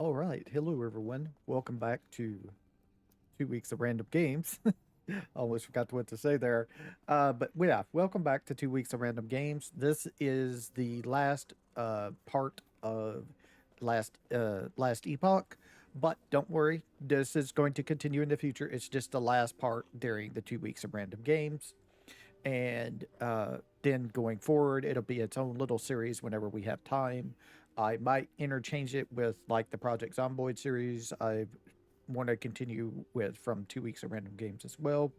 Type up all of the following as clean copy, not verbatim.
All right. Hello, everyone. Welcome back to 2 weeks of random games. Almost forgot what to say there. But yeah, welcome back to 2 weeks of random games. This is the last part of last epoch. But don't worry, this is going to continue in the future. It's just the last part during the 2 weeks of random games. And then going forward, it'll be its own little series whenever we have time. I might interchange it with like the Project Zomboid series. I want to continue with from 2 weeks of random games as well,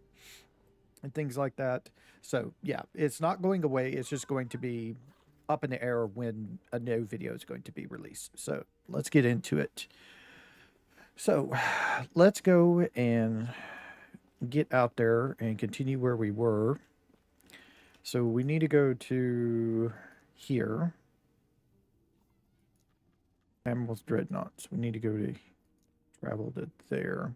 and things like that. So yeah, it's not going away. It's just going to be up in the air when a new video is going to be released. So let's get into it. So let's go and get out there and continue where we were. So we need to go to here. Admiral's Dreadnoughts. We need to go to travel to there.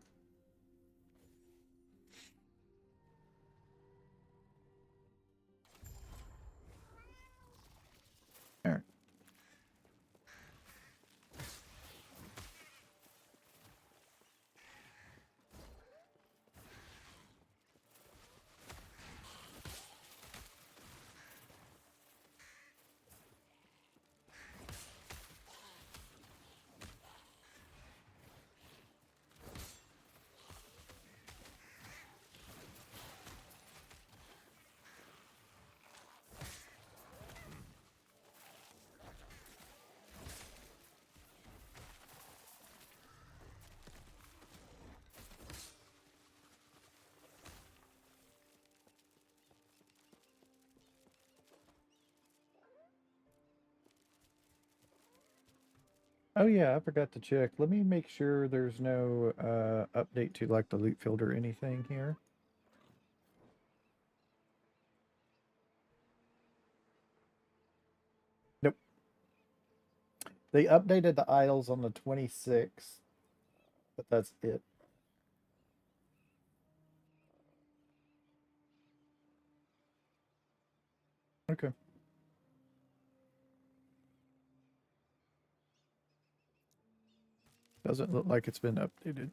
All right. Oh yeah, I forgot to check. Let me make sure there's no update to like the loot field or anything here. Nope. They updated the aisles on the 26th, but that's it. Okay. Doesn't look like it's been updated.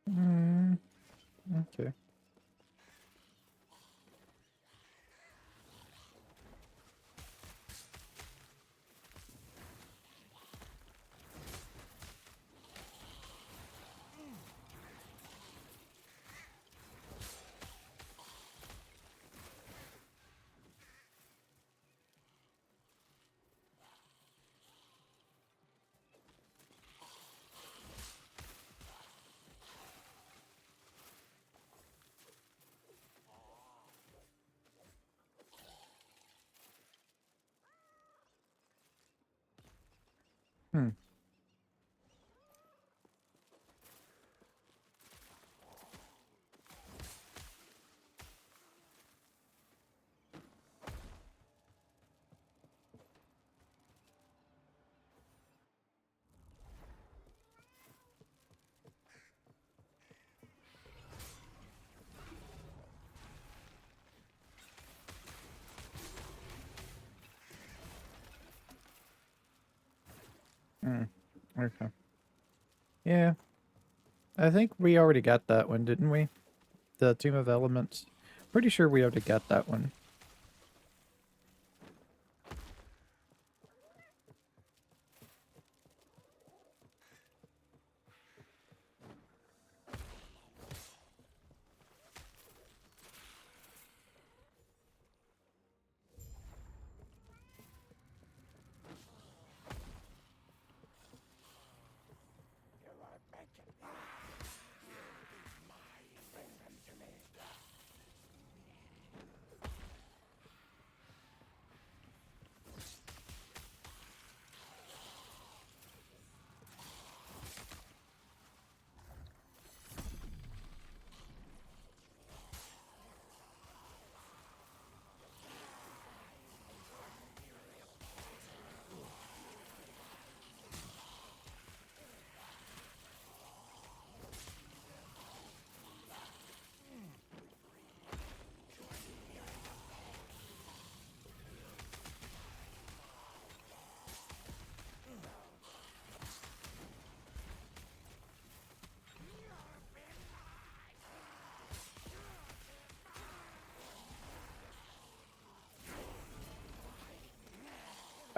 Mm, okay. Hmm. Hmm. Okay. Yeah. I think we already got that one, didn't we? The Tomb of Elements. Pretty sure we already got that one.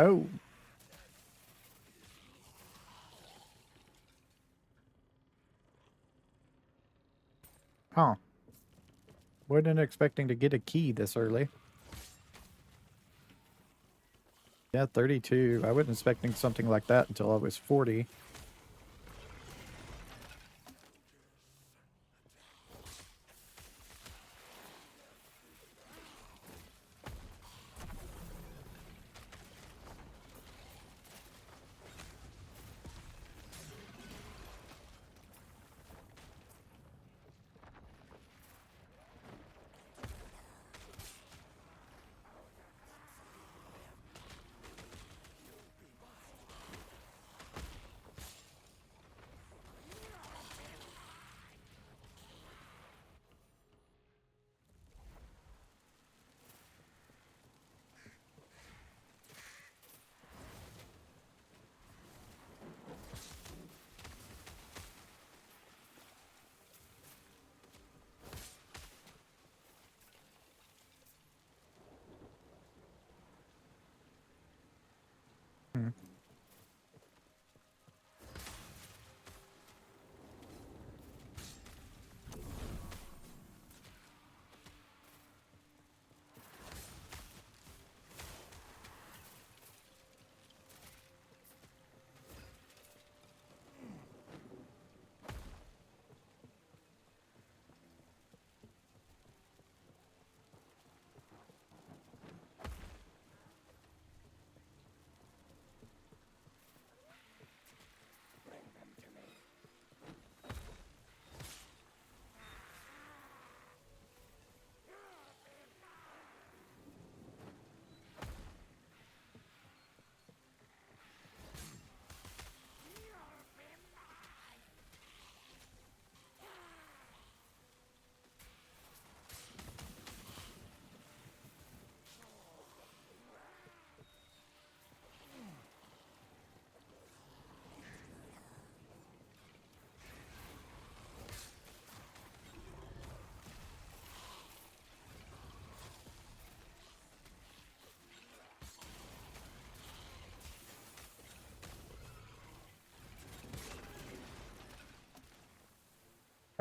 Oh. Huh. Wasn't expecting to get a key this early. Yeah, 32. I wasn't expecting something like that until I was 40. Hmm.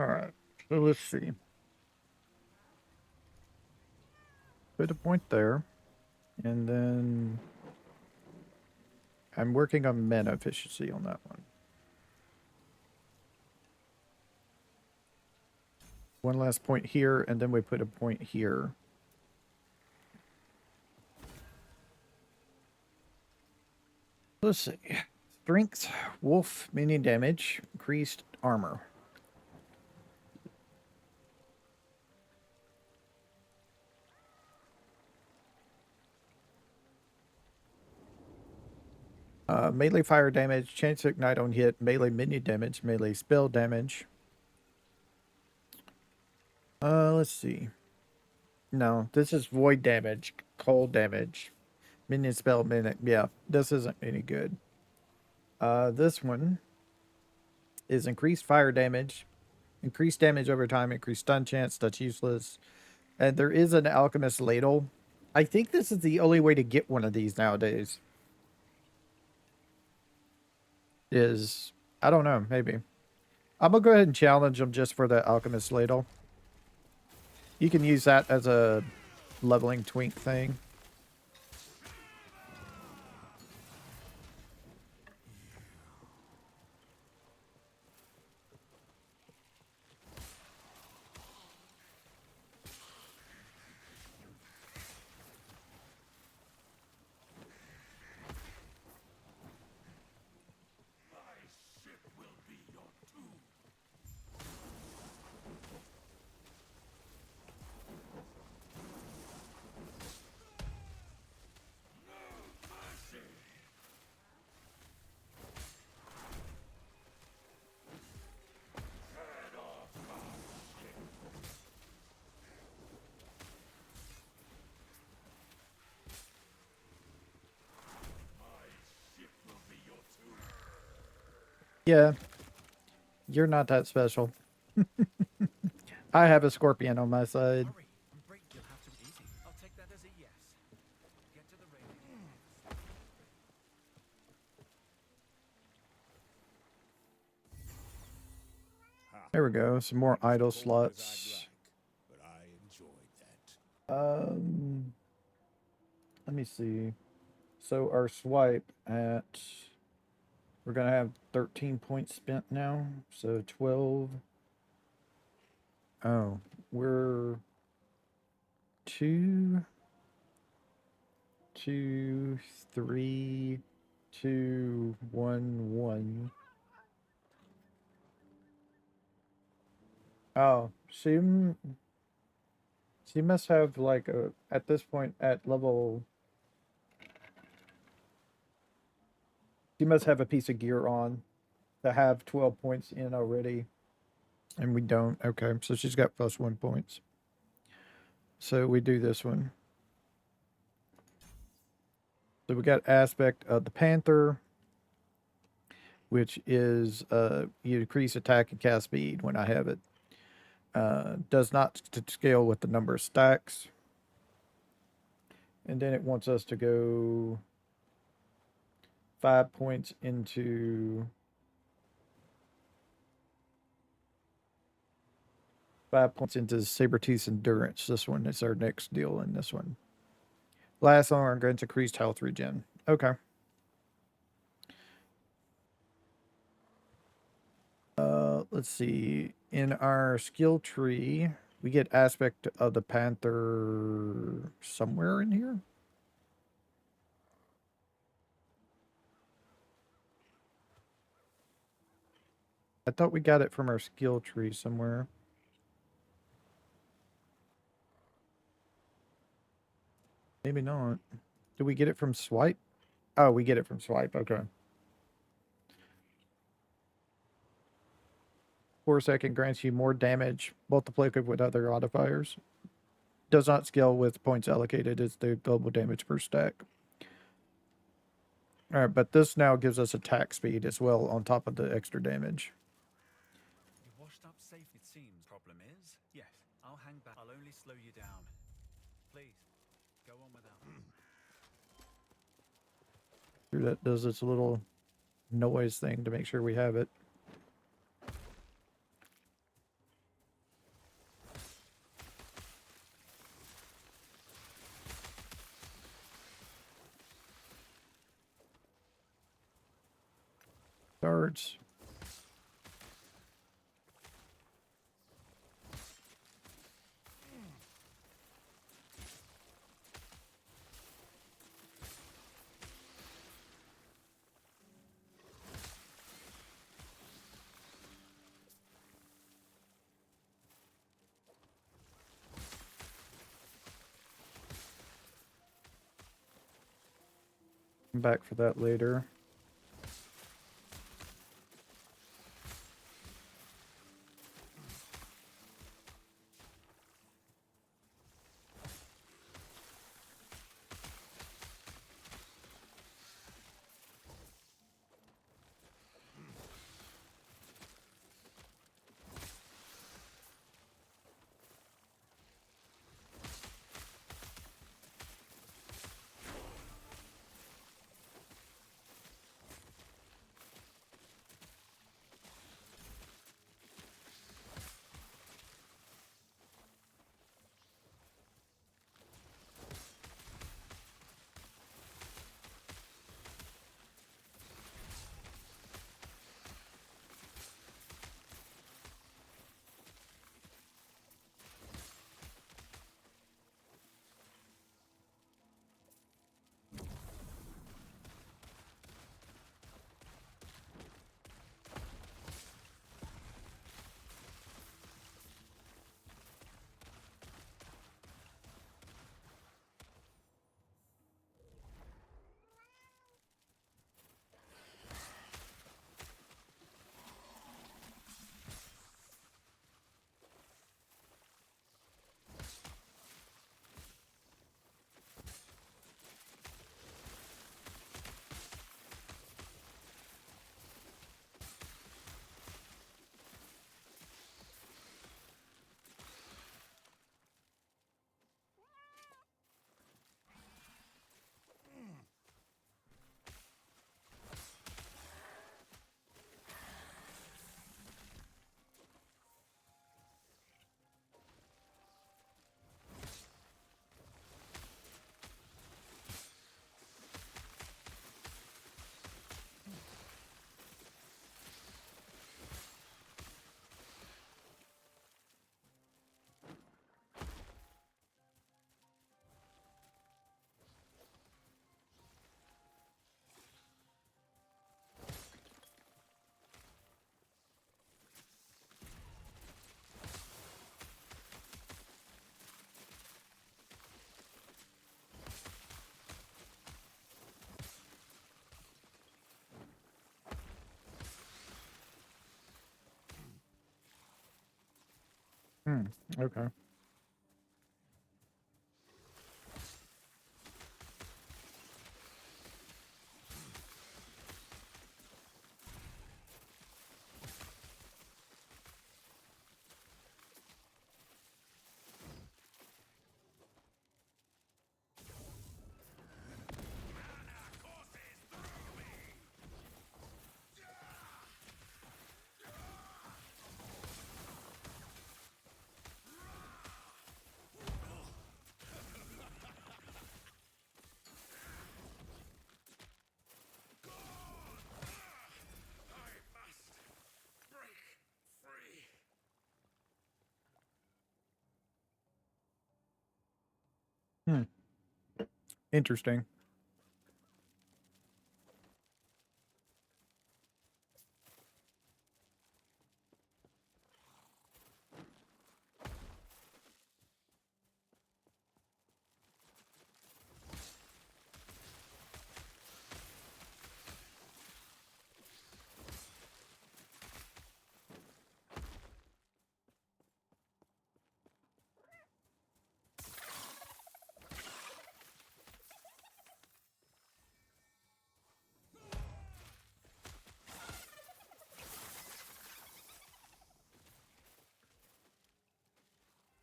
All right. So let's see. Put a point there. And then I'm working on mana efficiency on that one. One last point here, and then we put a point here. Let's see. Strength, wolf, minion damage, increased armor. Melee fire damage, chance to ignite on hit, melee minion damage, melee spell damage. Let's see. No, this is void damage, cold damage, minion spell minute. Yeah, this isn't any good. This one is increased fire damage, increased damage over time, increased stun chance. That's useless. And there is an alchemist ladle. I think this is the only way to get one of these nowadays. Is I don't know, maybe. I'm gonna go ahead and challenge them just for the alchemist ladle. You can use that as a leveling twink thing. Yeah, you're not that special. I have a scorpion on my side. There we go. Some more idle slots. Let me see. So our swipe at we're gonna have 13 points spent now. So 12. Oh, we're 2, 2, 3, 2, 1, 1. Oh, she must have like a at this point at level. She must have a piece of gear on to have 12 points in already, and we don't. Okay, so she's got +1 points. So we do this one. So we got aspect of the panther, which is you decrease attack and cast speed when I have it. Does not scale with the number of stacks. And then it wants us to go 5 points into 5 points into Sabretooth's Endurance. This one is our next deal in this one. Last armor grants increased health regen. Okay. Let's see. In our skill tree, we get aspect of the panther somewhere in here. I thought we got it from our skill tree somewhere. Maybe not. Did we get it from swipe? Oh, we get it from swipe. Okay. 4-second grants you more damage, multiplicative with other modifiers. Does not scale with points allocated. It's the global damage per stack. All right, but this now gives us attack speed as well on top of the extra damage. You washed up safe, it seems. Problem is, yes, I'll hang back. I'll only slow you down. Please, go on without me. Here that does its little noise thing to make sure we have it. Guards. come back for that later. Hmm. Okay. Hmm. Interesting.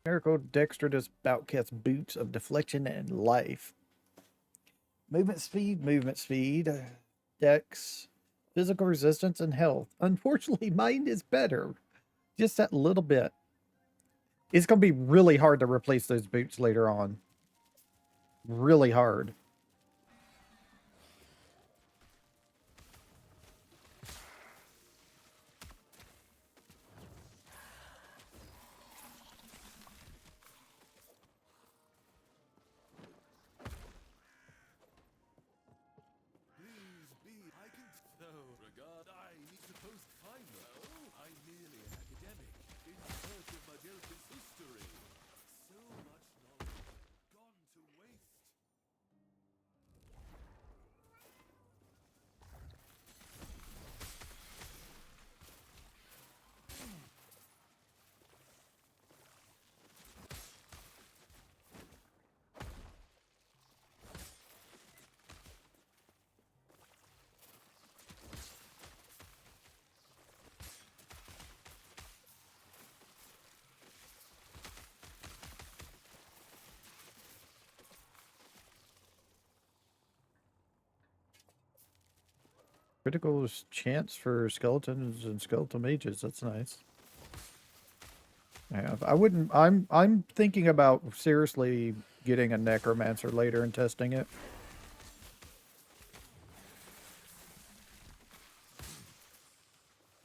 Miracle Dexterous Boutcast Boots of Deflection and Life. Movement speed, dex, physical resistance, and health. Unfortunately, mine is better. Just that little bit. It's going to be really hard to replace those boots later on. Really hard. Critical chance for skeletons and skeletal mages. That's nice. Yeah, I wouldn't. I'm thinking about seriously getting a necromancer later and testing it.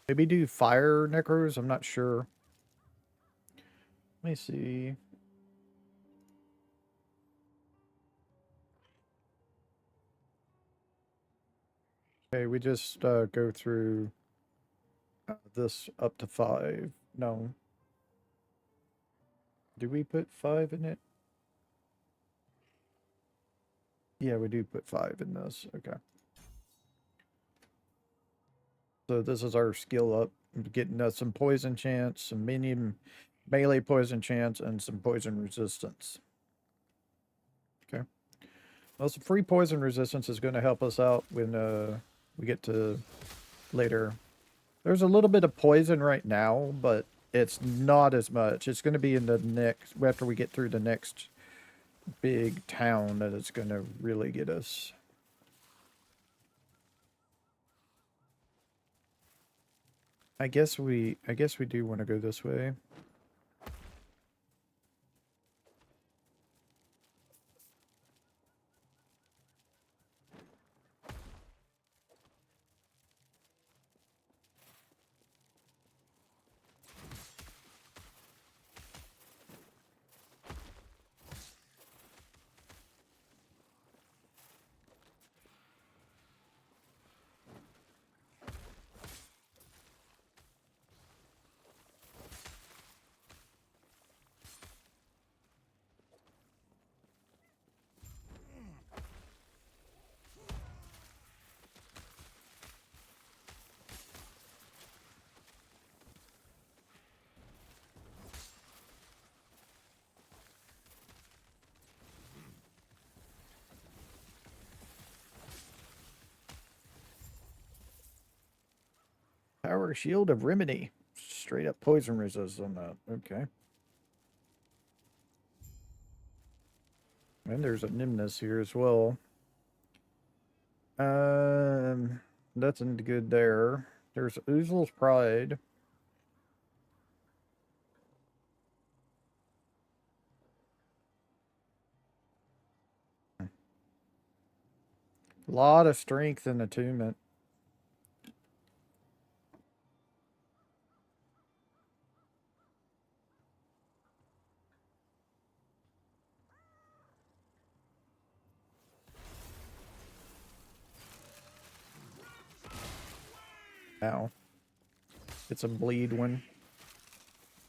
Maybe do fire necros. I'm not sure. Let me see. Okay, we just go through this up to 5. No. Do we put 5 in it? Yeah, we do put 5 in this. Okay. So this is our skill up. Getting us some poison chance, some medium melee poison chance, and some poison resistance. Okay. Well, some free poison resistance is going to help us out when we get to later. There's a little bit of poison right now, but it's not as much. It's going to be in the next, after we get through the next big town, that it's going to really get us. I guess we do want to go this way. Power Shield of Rimini. Straight up poison resist on that. Okay. And there's a Nimnus here as well. Nothing good there. There's Oozle's Pride. A lot of strength and attunement. Ow. It's a bleed one.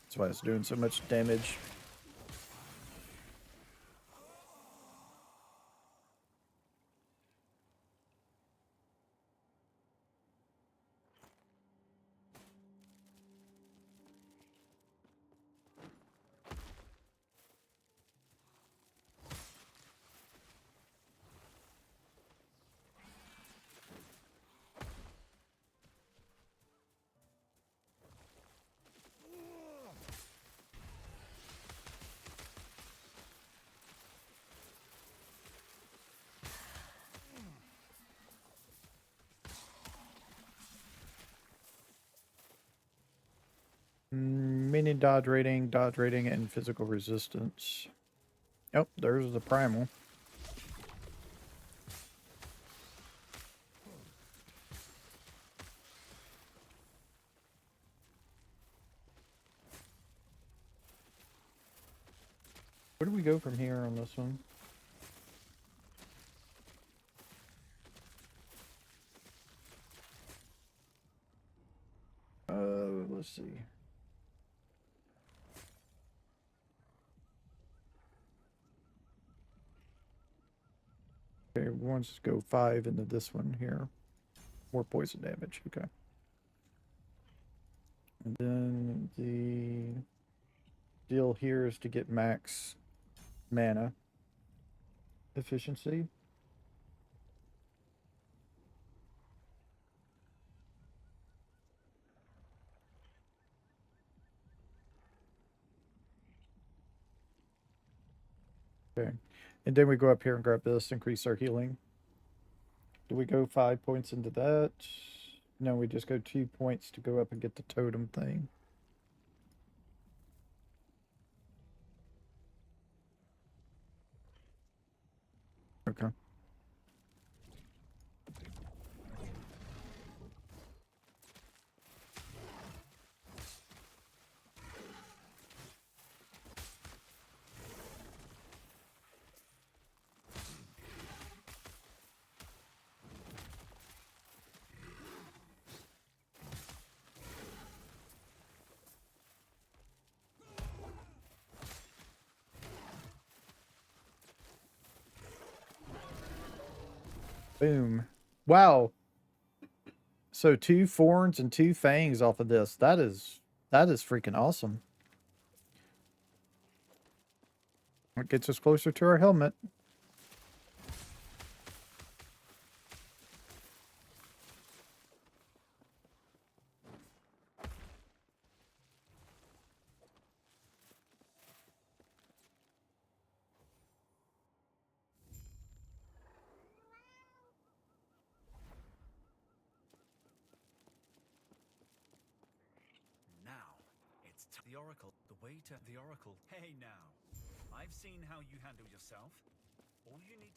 That's why it's doing so much damage. Minion dodge rating, and physical resistance. Oh, there's the primal. Where do we go from here on this one? Let's see. Okay, let's go 5 into this one here. More poison damage. Okay. And then the deal here is to get max mana efficiency. Okay. And then we go up here and grab this, increase our healing. Do we go 5 points into that? No, we just go 2 points to go up and get the totem thing. Okay. Boom. Wow. So 2 Forns and 2 Fangs off of this. That is freaking awesome. It gets us closer to our helmet. Now, it's the Oracle. The way to the Oracle. Hey now. I've seen how you handle yourself. All you need.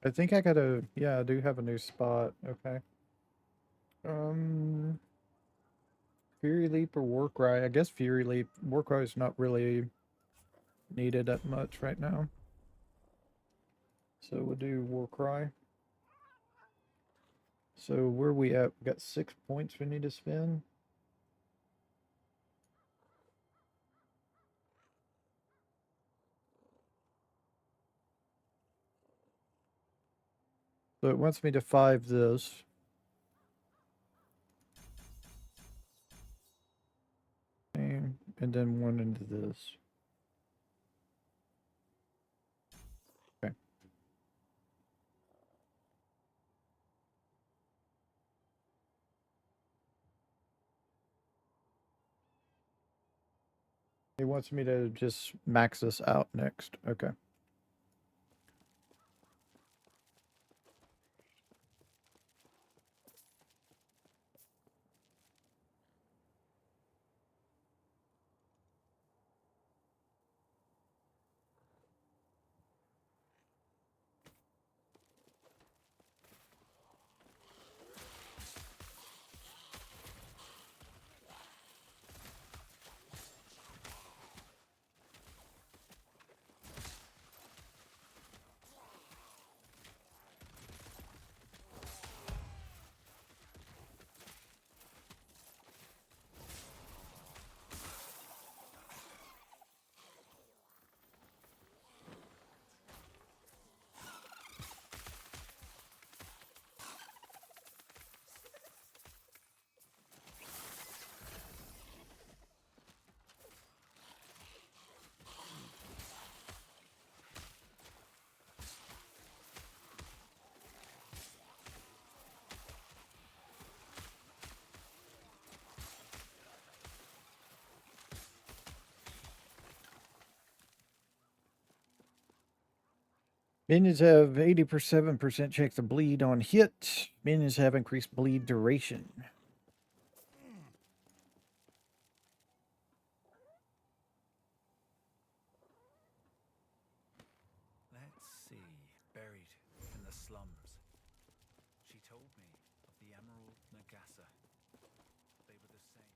I think I gotta, yeah, I do have a new spot. Okay. Um, Fury Leap or Warcry? I guess Fury Leap. Warcry is not really needed that much right now. So we'll do Warcry. So where we at? We got 6 points we need to spend. So it wants me to 5 this. And then 1 into this. Okay. It wants me to just max this out next. Okay. Minions have 87% chance to bleed on hit. Minions have increased bleed duration. Let's see. Buried in the slums. She told me of the Emerald Nagasa. They were the same.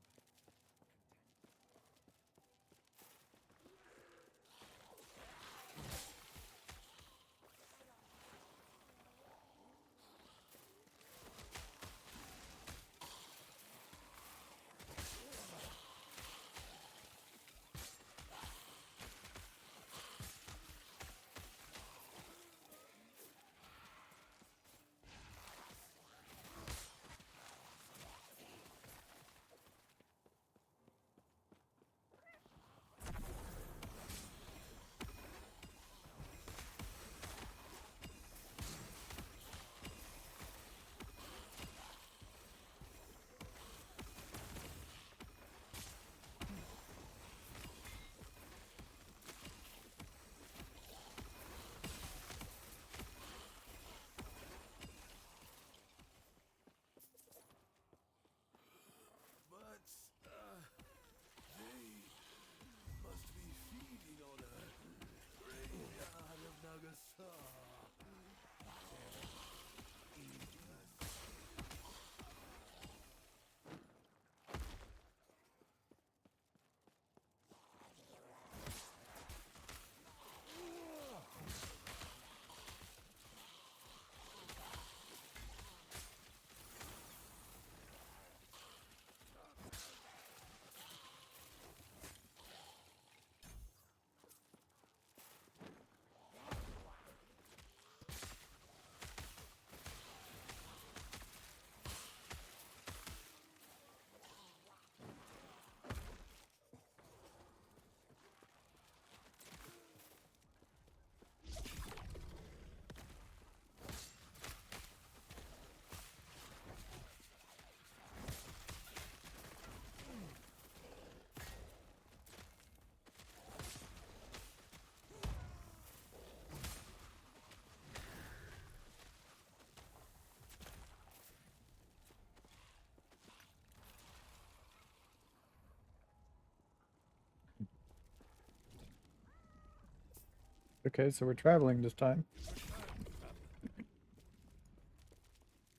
Okay, so we're traveling this time.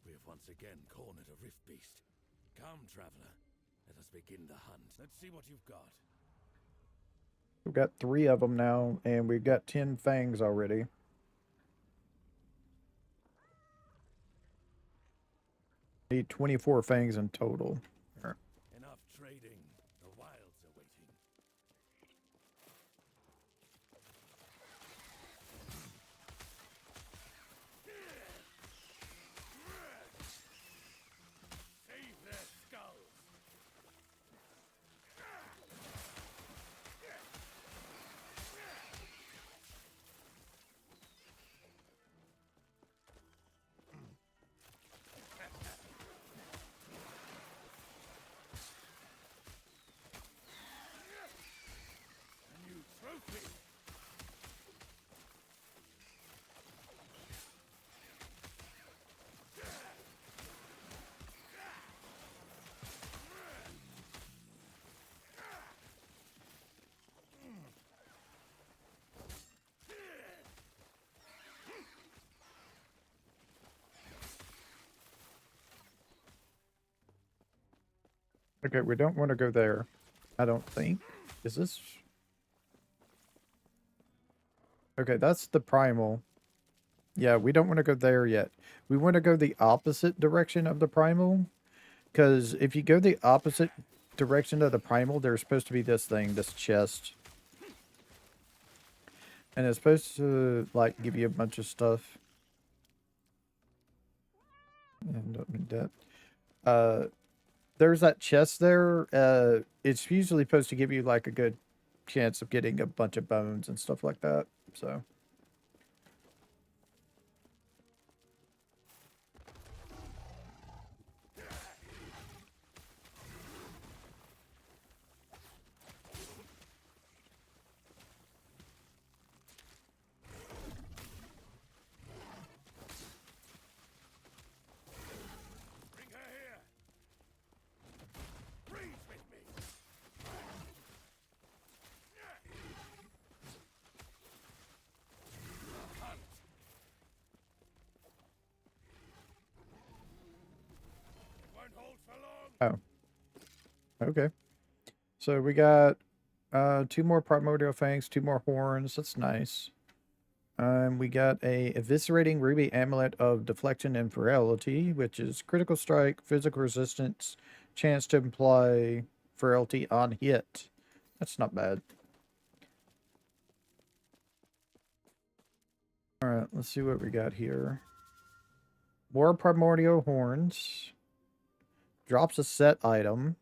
We have once again cornered a rift beast. Come, traveler. Let us begin the hunt. Let's see what you've got. We've got 3 of them now, and we've got 10 fangs already. Need 24 fangs in total. Enough trading. The wilds are waiting. Save their skulls. A new trophy. Okay, we don't want to go there. I don't think. Is this... Okay, that's the primal. Yeah, we don't want to go there yet. We want to go the opposite direction of the primal. Because if you go the opposite direction of the primal, there's supposed to be this thing, this chest. And it's supposed to, like, give you a bunch of stuff. And don't need that. There's that chest there. It's usually supposed to give you, like, a good chance of getting a bunch of bones and stuff like that. So... Oh, okay. So we got 2 more primordial fangs, 2 more horns. That's nice. We got a eviscerating ruby amulet of deflection and ferality, which is critical strike, physical resistance, chance to imply ferality on hit. That's not bad. All right, let's see what we got here. More primordial horns. Drops a set item.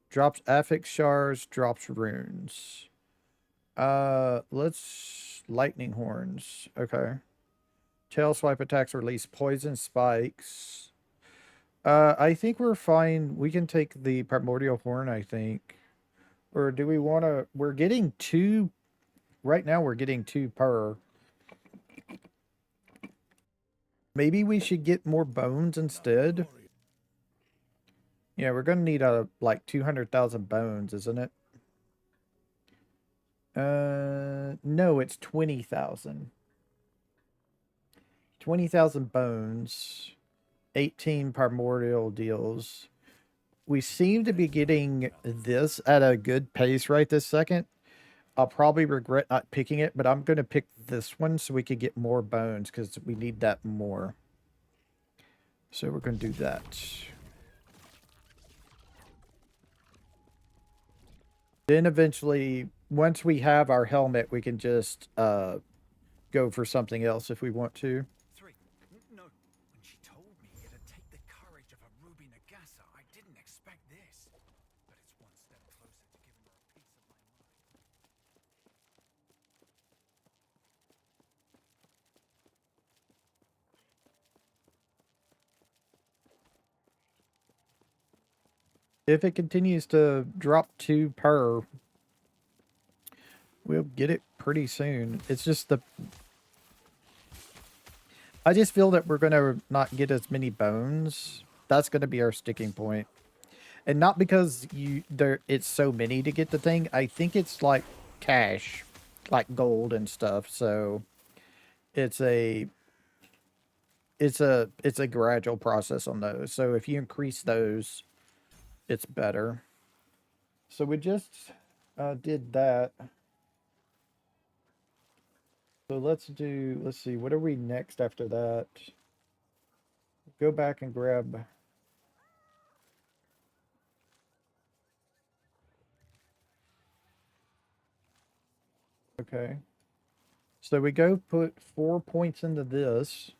Drops affix shards. Drops runes. Let's lightning horns. Okay. Tail swipe attacks release poison spikes. I think we're fine. We can take the primordial horn, I think. Or do we want to? We're getting 2. Right now, we're getting 2 per. Maybe we should get more bones instead. Yeah, we're going to need like 200,000 bones, isn't it? No, it's 20,000. 20,000 bones. 18 primordial deals. We seem to be getting this at a good pace right this second. I'll probably regret not picking it, but I'm going to pick this one so we can get more bones because we need that more. So we're going to do that. Then eventually, once we have our helmet, we can just go for something else if we want to. 3. No. When she told me it'd take the courage of a ruby Nagasa, I didn't expect this. But it's one step closer to giving her a piece of my mind. If it continues to drop 2 per, we'll get it pretty soon. It's just the... I just feel that we're going to not get as many bones. That's going to be our sticking point. And not because it's so many to get the thing. I think it's like cash, like gold and stuff. So it's a gradual process on those. So if you increase those, it's better. So we just did that. So let's see, what are we next after that? Go back and grab. Okay. So we go put 4 points into this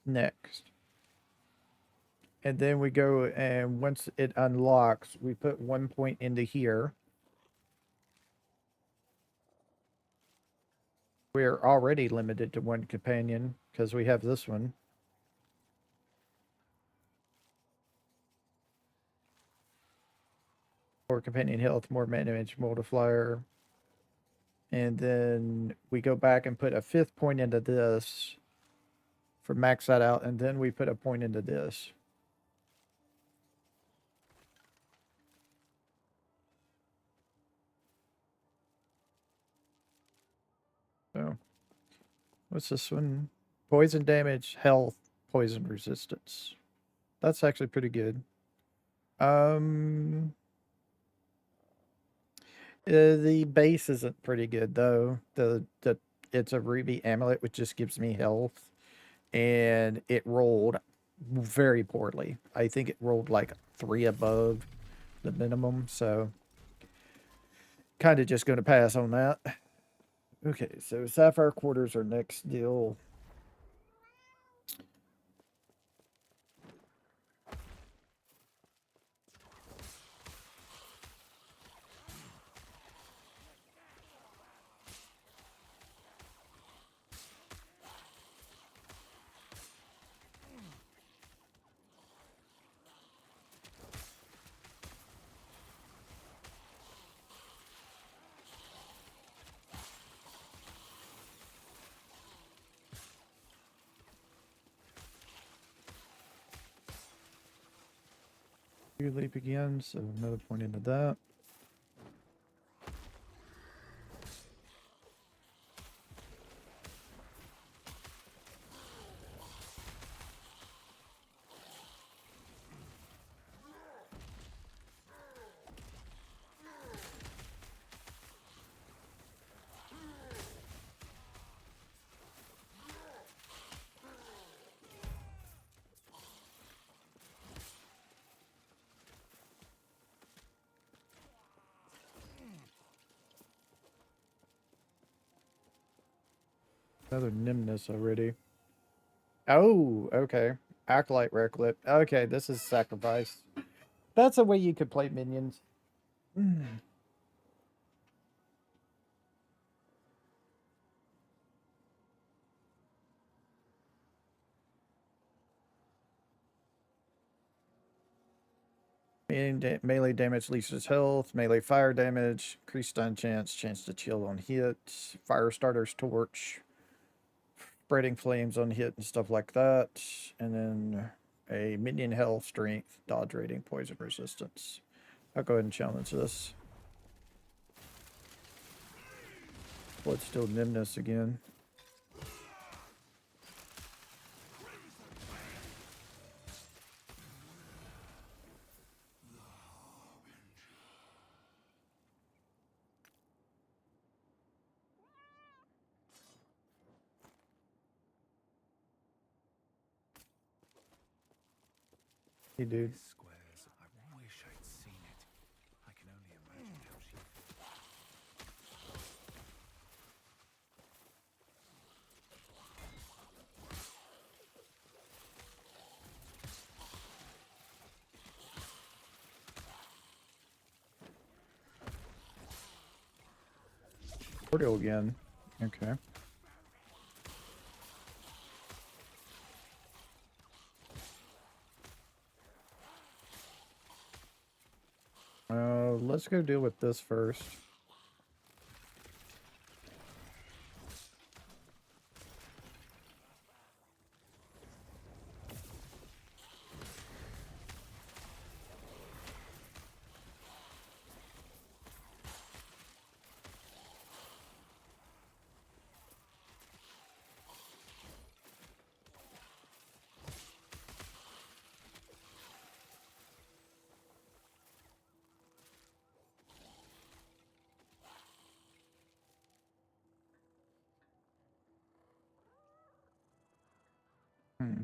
next. And then we go and once it unlocks, we put 1 point into here. We're already limited to 1 companion because we have this one. More companion health, more damage multiplier. And then we go back and put a 5th point into this for max that out. And then we put a point into this. So, what's this one? Poison damage, health, poison resistance. That's actually pretty good. The base isn't pretty good though. The it's a ruby amulet which just gives me health, and it rolled very poorly. I think it rolled like 3 above the minimum, so kind of just going to pass on that. Okay, so sapphire quarters are next deal. Leap again, so another point into that. Another Nimnus already. Oh, okay. Acolyte Rare Clip. Okay, this is sacrifice. That's a way you could play minions. Melee damage leases health, melee fire damage, increased stun chance, chance to chill on hit, fire starter's torch, spreading flames on hit and stuff like that. And then a minion health, strength, dodge rating, poison resistance. I'll go ahead and challenge this. Bloodsteel Nimnus again. Hey, dude. These squares, I wish I'd seen it. I can only imagine how she feels. Portal again. Okay. Let's go deal with this first. Hmm.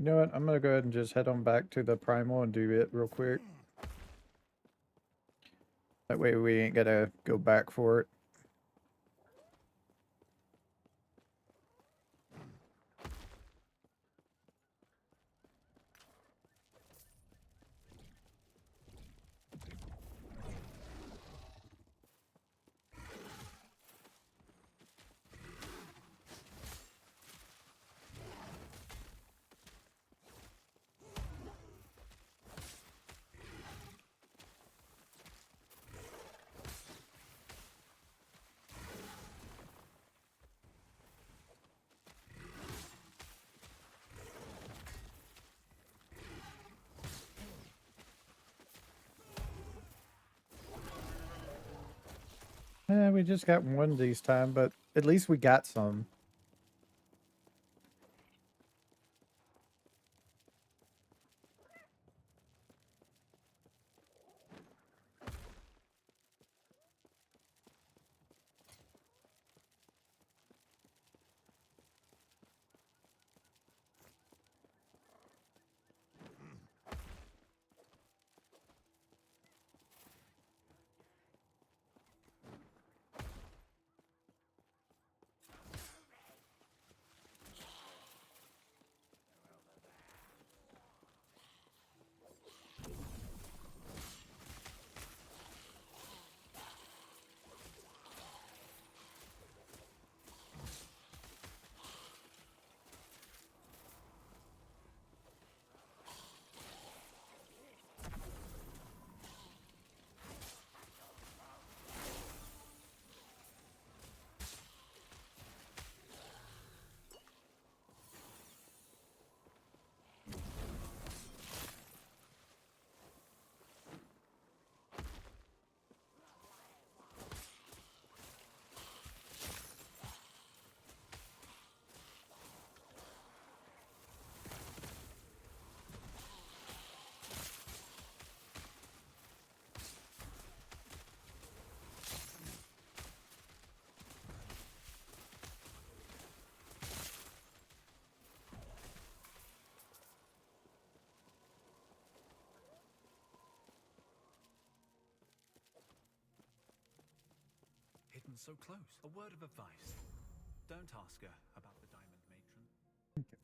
You know what? I'm gonna go ahead and just head on back to the primal and do it real quick. That way we ain't gotta go back for it. We just got one this time, but at least we got some. gotten so close? A word of advice. Don't ask her about the Diamond Matron. Okay.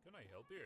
Can I help you?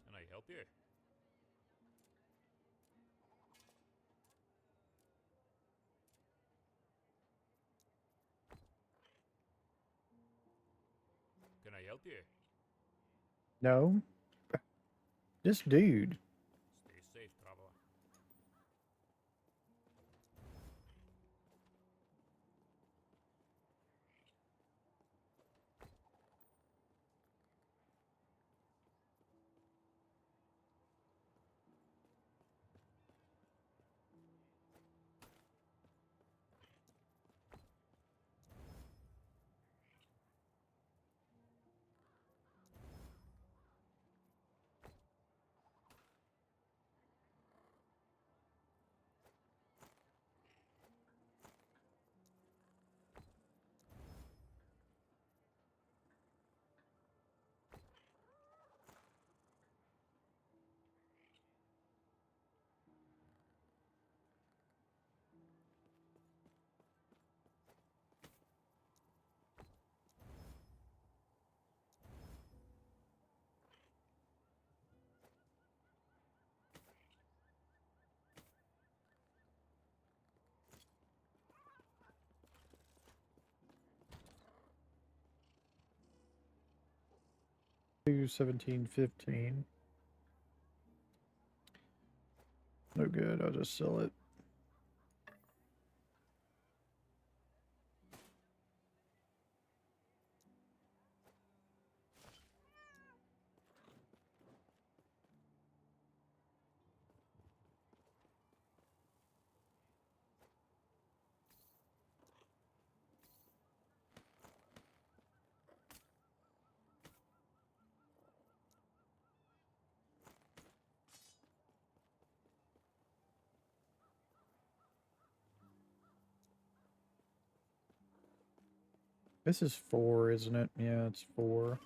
Can I help you? Can I help you? No. This dude. Stay safe, traveler. Two 1715. No good. I'll just sell it. This is 4, isn't it? Yeah, it's 4.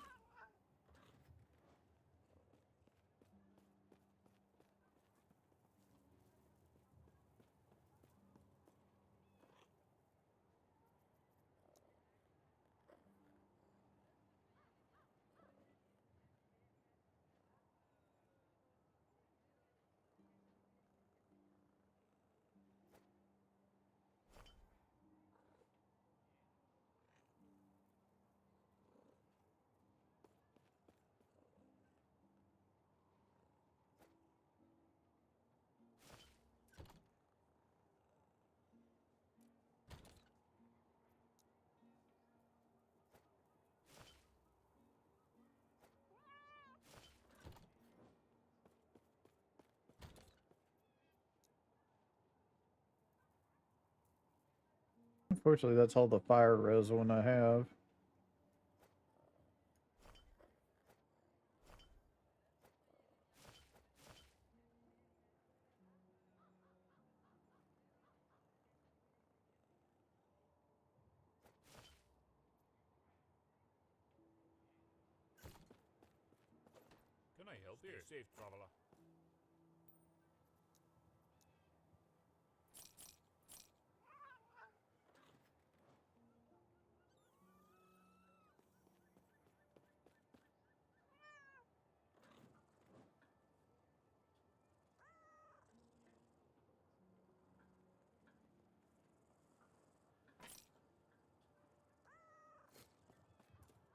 Unfortunately, that's all the fire res one I have. Can I help you? Stay safe, traveler.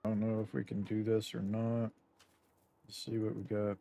I don't know if we can do this or not. Let's see what we got.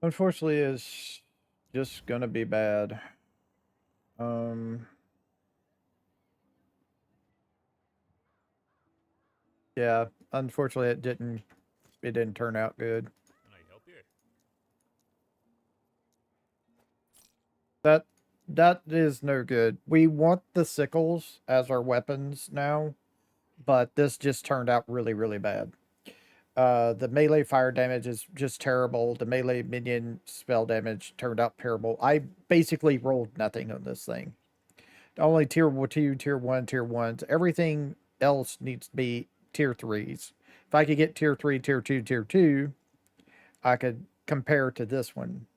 Unfortunately, it's just gonna be bad. Um, yeah. Unfortunately, it didn't turn out good. Can I help you? That is no good. We want the sickles as our weapons now, but this just turned out really, really bad. The melee fire damage is just terrible. The melee minion spell damage turned out terrible. I basically rolled nothing on this thing. Only tier 2, tier 1, tier 1s. Everything else needs to be tier 3s. If I could get tier 3, tier 2, tier 2, I could compare to this one.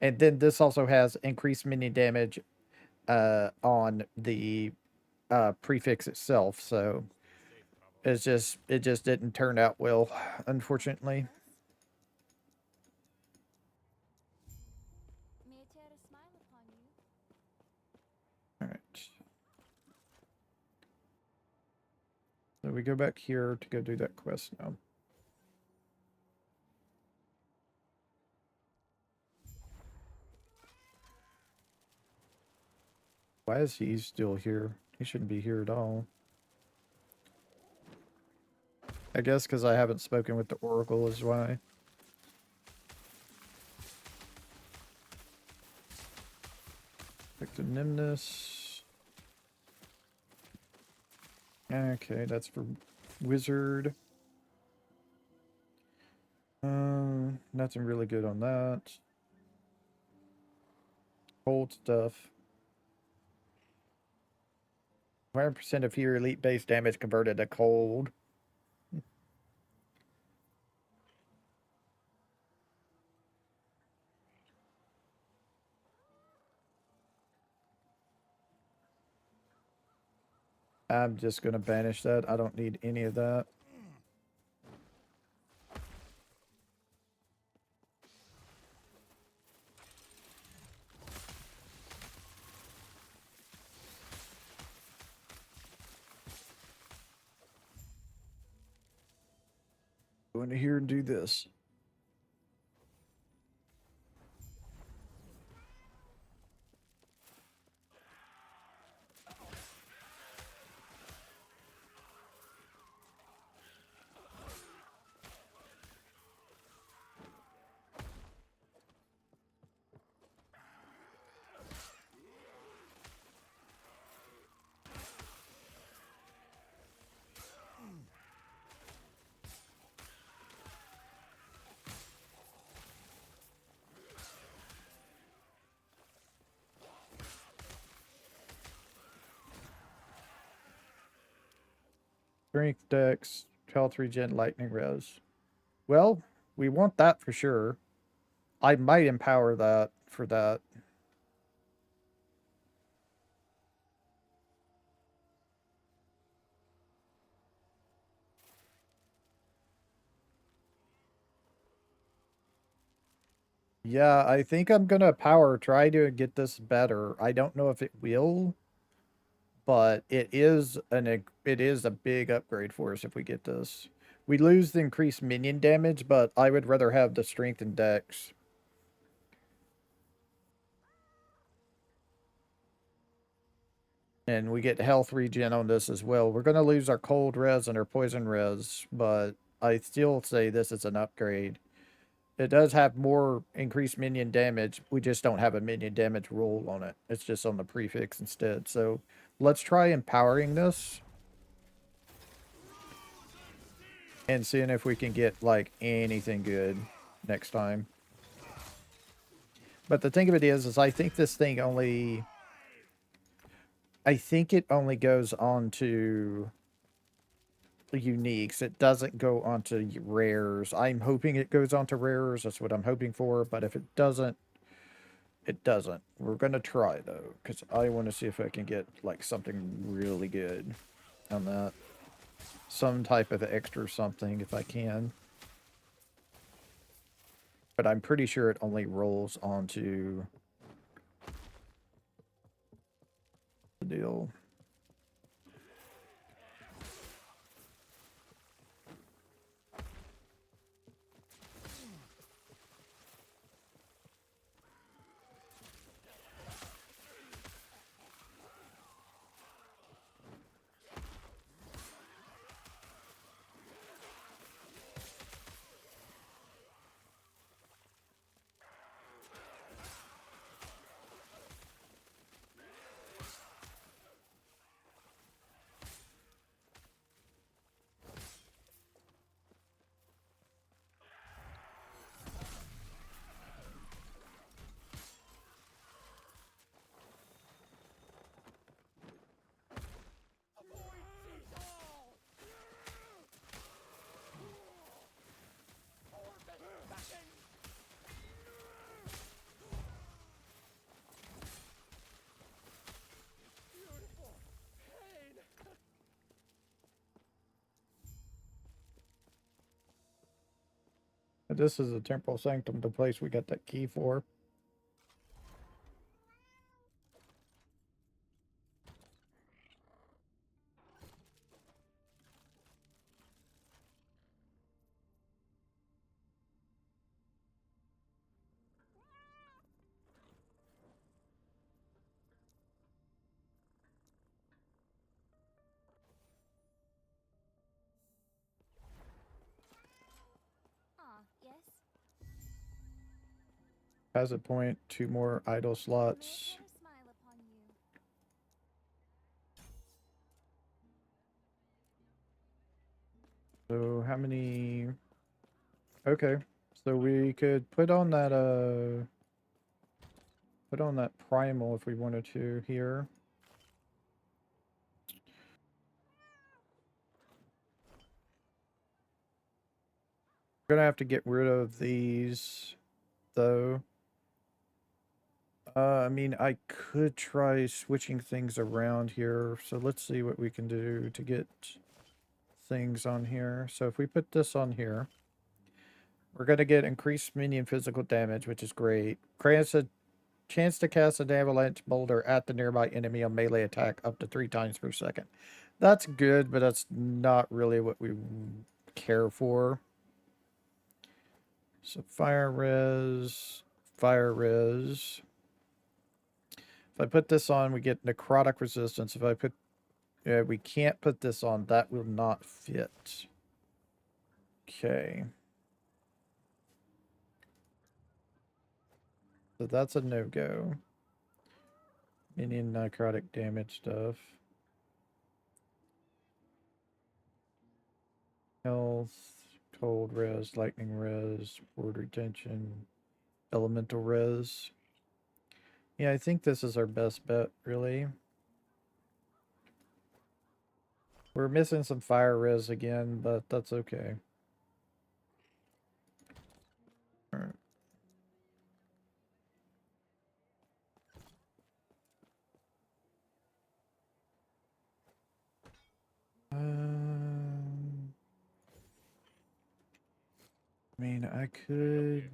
And then this also has increased minion damage on the prefix itself. So Stay safe, traveler. it just didn't turn out well, unfortunately. May I tear a smile upon you? All right. So we go back here to go do that quest now. Why is he still here? He shouldn't be here at all. I guess because I haven't spoken with the Oracle is why. Victor Nimnus. Okay, that's for Wizard. Nothing really good on that. Cold stuff. 100% of your elite base damage converted to cold. I'm just going to banish that. I don't need any of that. Go into here and do this. Strength, dex, health regen, lightning res. Well, we want that for sure. I might empower that for that. Yeah, I think I'm gonna try to get this better. I don't know if it will, but it is a big upgrade for us if we get this. We lose the increased minion damage, but I would rather have the strength and dex. And we get health regen on this as well. We're gonna lose our cold res and our poison res, but I still say this is an upgrade. It does have more increased minion damage. We just don't have a minion damage roll on it. It's just on the prefix instead. So let's try empowering this and seeing if we can get like anything good next time. But the thing of it is I think this thing only, I think it only goes on to uniques. It doesn't go onto rares. I'm hoping it goes onto rares. That's what I'm hoping for. But if it doesn't, it doesn't. We're gonna try though, because I want to see if I can get like something really good on that. Some type of extra something if I can. But I'm pretty sure it only rolls onto the deal. This is a temporal sanctum, the place we got that key for. Ah, yes. Has a point, 2 more idle May I slots. share a smile upon you? So how many? Okay, so we could put on that primal if we wanted to here. We're gonna have to get rid of these though. I mean, I could try switching things around here. So let's see what we can do to get things on here. So if we put this on here, we're going to get increased minion physical damage, which is great. Grants a chance to cast an avalanche boulder at the nearby enemy on melee attack up to 3 times per second. That's good, but that's not really what we care for. So fire res, fire res. If I put this on, we get necrotic resistance. If I put, we can't put this on. That will not fit. Okay. So that's a no-go. Minion necrotic damage stuff. Health, cold res, lightning res, ward retention, elemental res. Yeah, I think this is our best bet, really. We're missing some fire res again, but that's okay. All right. I mean, I could.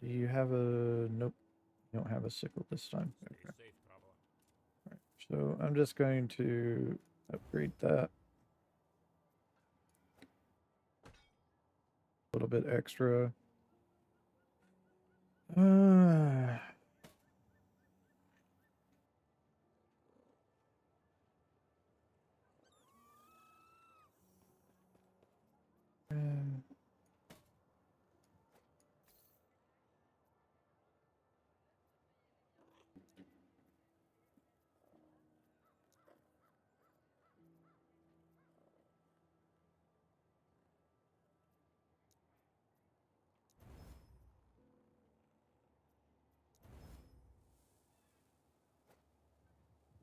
Do you have a? Nope. You don't have a sickle this time. Stay Okay. safe, traveler. So I'm just going to upgrade that a little bit extra. Uh, um,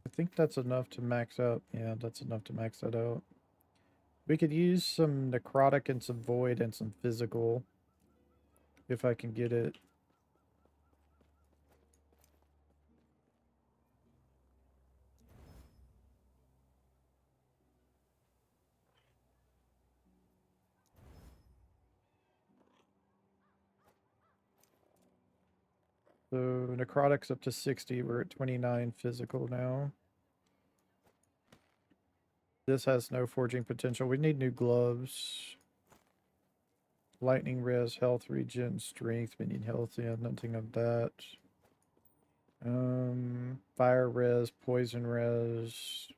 I think that's enough to max out. Yeah, that's enough to max that out. We could use some necrotic and some void and some physical if I can get it. So necrotic's up to 60. We're at 29 physical now. This has no forging potential. We need new gloves. Lightning res, health regen, strength. We need health, yeah, nothing of that. Fire res, poison res.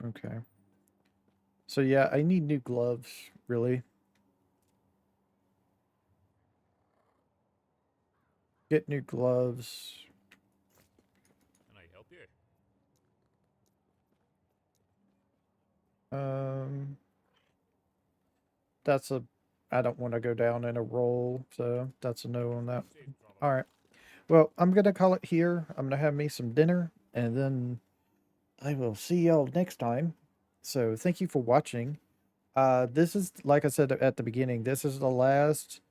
Okay. So yeah, I need new gloves, really. Get new gloves. Can I help you? That's a I don't want to go down in a roll, so that's a no on that. Stay safe, traveler. All right. Well, I'm gonna call it here. I'm gonna have me some dinner, and then I will see y'all next time. So thank you for watching. This is, like I said at the beginning, this is the last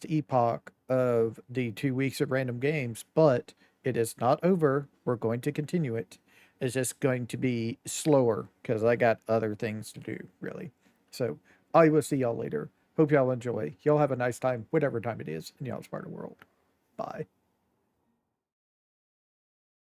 epoch of the 2 weeks of random games, but it is not over. We're going to continue it. It's just going to be slower because I got other things to do, really. So I will see y'all later. Hope y'all enjoy. Y'all have a nice time, whatever time it is in y'all's part of the world. Bye.